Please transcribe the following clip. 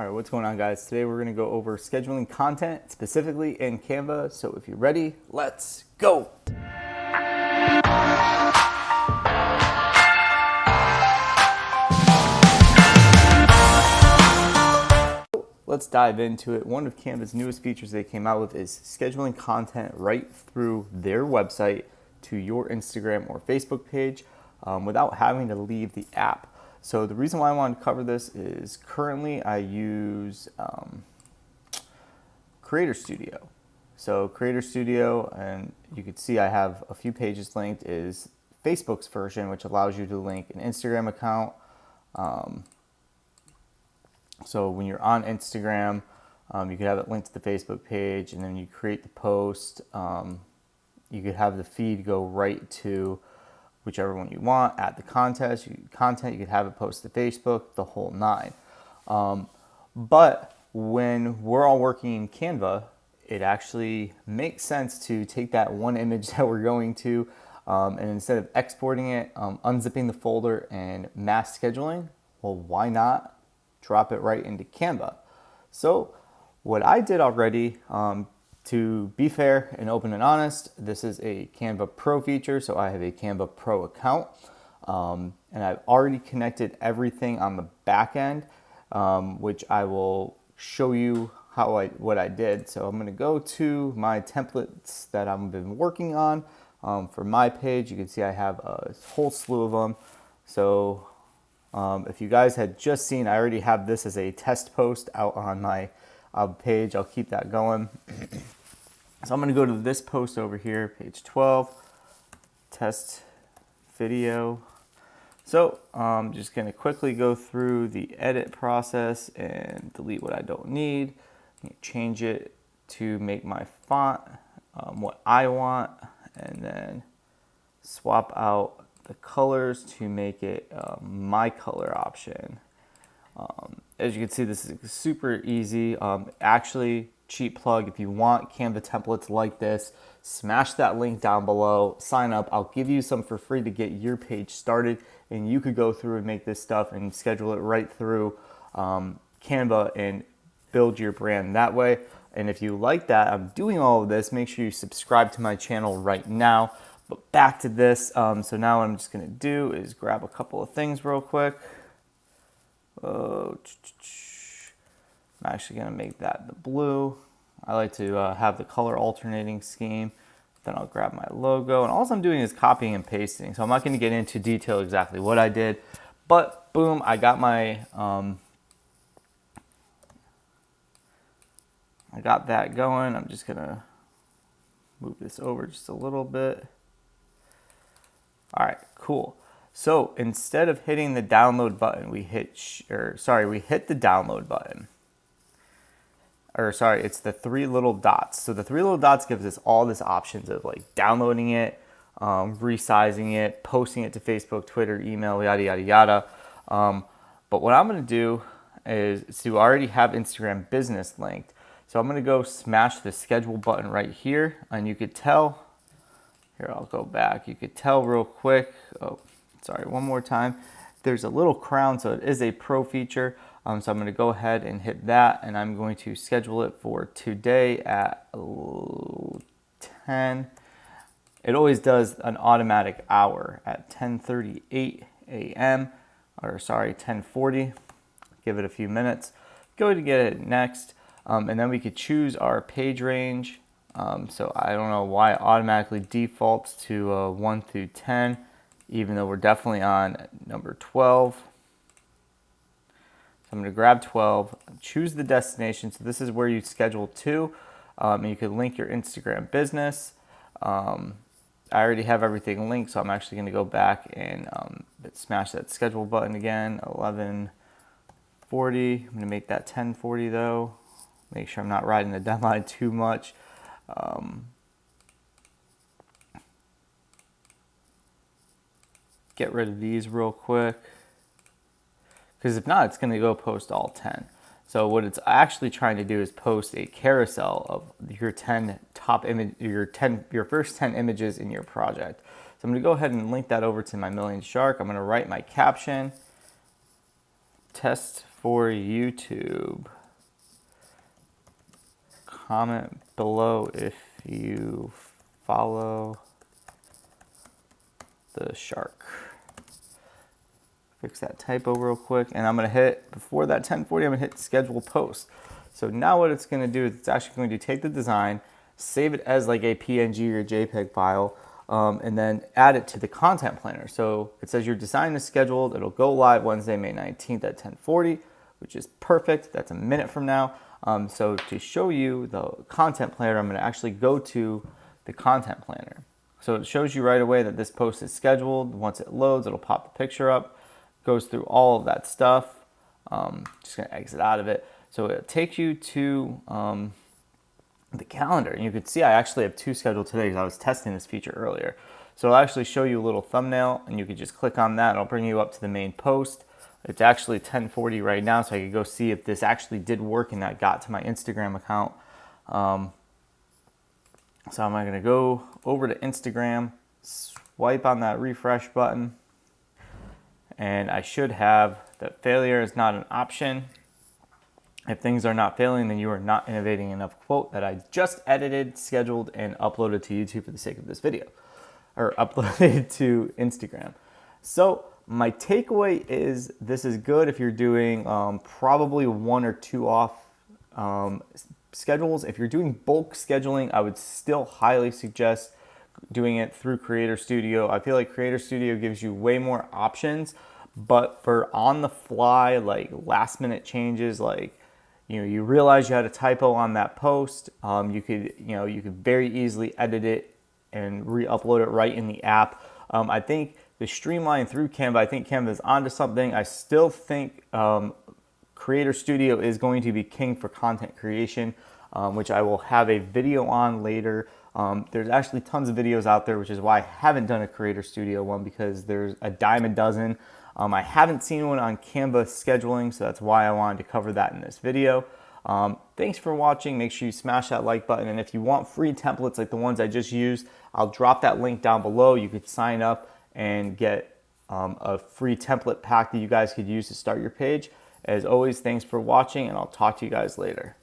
All right, what's going on, guys? Today we're going to go over scheduling content specifically in Canva. So if you're ready, let's go. Let's dive into it. One of Canva's newest features they came out with is scheduling content right through their website to your Instagram or Facebook page without having to leave the app. So the reason why I wanted to cover this is currently I use Creator Studio. So Creator Studio, and you can see I have a few pages linked, is Facebook's version, which allows you to link an Instagram account. So when you're on Instagram, you could have it linked to the Facebook page, and then you create the post. You could have the feed go right to whichever one you want, add the content, you could have it post to Facebook, the whole nine. But when we're all working in Canva, it actually makes sense to take that one image that we're going to, and instead of exporting it, unzipping the folder and mass scheduling, well, why not drop it right into Canva? So what I did already, to be fair and open and honest, this is a Canva Pro feature, so I have a Canva Pro account, and I've already connected everything on the back end, which I will show you what I did. So I'm going to go to my templates that I've been working on for my page. You can see I have a whole slew of them. So if you guys had just seen, I already have this as a test post out on my page. I'll keep that going. So I'm going to go to this post over here, page 12, test video. So I'm just going to quickly go through the edit process and delete what I don't need. Change it to make my font what I want, and then swap out the colors to make it my color option. As you can see, this is super easy. Actually, cheap plug, if you want Canva templates like this, smash that link down below, sign up. I'll give you some for free to get your page started, and you could go through and make this stuff and schedule it right through Canva and build your brand that way. And if you like that, I'm doing all of this, make sure you subscribe to my channel right now. But back to this, so now what I'm just gonna do is grab a couple of things real quick. I'm actually going to make that the blue. I like to have the color alternating scheme. Then I'll grab my logo, and all I'm doing is copying and pasting. So I'm not going to get into detail exactly what I did, but boom, I got my I got that going. I'm just going to move this over just a little bit. All right, cool. So instead of hitting the download button, we hit the download button. It's the three little dots. So the three little dots gives us all this options of like downloading it, resizing it, posting it to Facebook, Twitter, email, yada, yada, yada. But what I'm going to do is, so I already have Instagram business linked. So I'm going to go smash the schedule button right here. And you could tell, here, I'll go back. You could tell real quick. Oh, sorry, one more time. There's a little crown, so it is a pro feature. So I'm going to go ahead and hit that, and I'm going to schedule it for today at 10. It always does an automatic hour at 10:38 a.m. or 10:40. Give it a few minutes. Go to get it next, and then we could choose our page range. So I don't know why it automatically defaults to 1 through 10, even though we're definitely on number 12. So I'm going to grab 12, choose the destination. So this is where you schedule to, and you can link your Instagram business. I already have everything linked, so I'm actually going to go back and smash that schedule button again, 11:40. I'm going to make that 10:40 though. Make sure I'm not riding the deadline too much. Get rid of these real quick, because if not, it's going to go post all 10. So what it's actually trying to do is post a carousel of your 10 top image, your first 10 images in your project. So I'm going to go ahead and link that over to my Million Shark. I'm going to write my caption, test for YouTube. Comment below if you follow the shark. Fix that typo real quick, and I'm gonna hit, before that 1040, I'm gonna hit schedule post. So now what it's gonna do is it's actually going to take the design, save it as like a PNG or JPEG file, and then add it to the content planner. So it says your design is scheduled, it'll go live Wednesday, May 19th at 1040, which is perfect. That's a minute from now. So to show you the content planner, I'm gonna actually go to the content planner. So it shows you right away that this post is scheduled. Once it loads, it'll pop the picture up, goes through all of that stuff. Just gonna exit out of it. So it takes you to the calendar. And you can see I actually have 2 scheduled today because I was testing this feature earlier. So it'll actually show you a little thumbnail, and you can just click on that. It'll bring you up to the main post. It's actually 1040 right now, so I can go see if this actually did work and that got to my Instagram account. So I'm gonna go over to Instagram, swipe on that refresh button, and I should have that failure is not an option. If things are not failing, then you are not innovating enough quote that I just edited, scheduled, and uploaded to YouTube for the sake of this video, or uploaded to Instagram. So my takeaway is this is good if you're doing probably 1 or 2 off schedules. If you're doing bulk scheduling, I would still highly suggest doing it through Creator Studio. I feel like Creator Studio gives you way more options, but for on the fly, like last minute changes, like you realize you had a typo on that post, you could very easily edit it and re-upload it right in the app. I think the streamline through Canva, I think Canva is onto something. I still think Creator Studio is going to be king for content creation, which I will have a video on later. There's actually tons of videos out there, which is why I haven't done a Creator Studio one, because there's a dime a dozen. I haven't seen one on Canva scheduling, so that's why I wanted to cover that in this video. Thanks for watching. Make sure you smash that like button, and if you want free templates like the ones I just used, I'll drop that link down below. You could sign up and get a free template pack that you guys could use to start your page. As always, thanks for watching, and I'll talk to you guys later.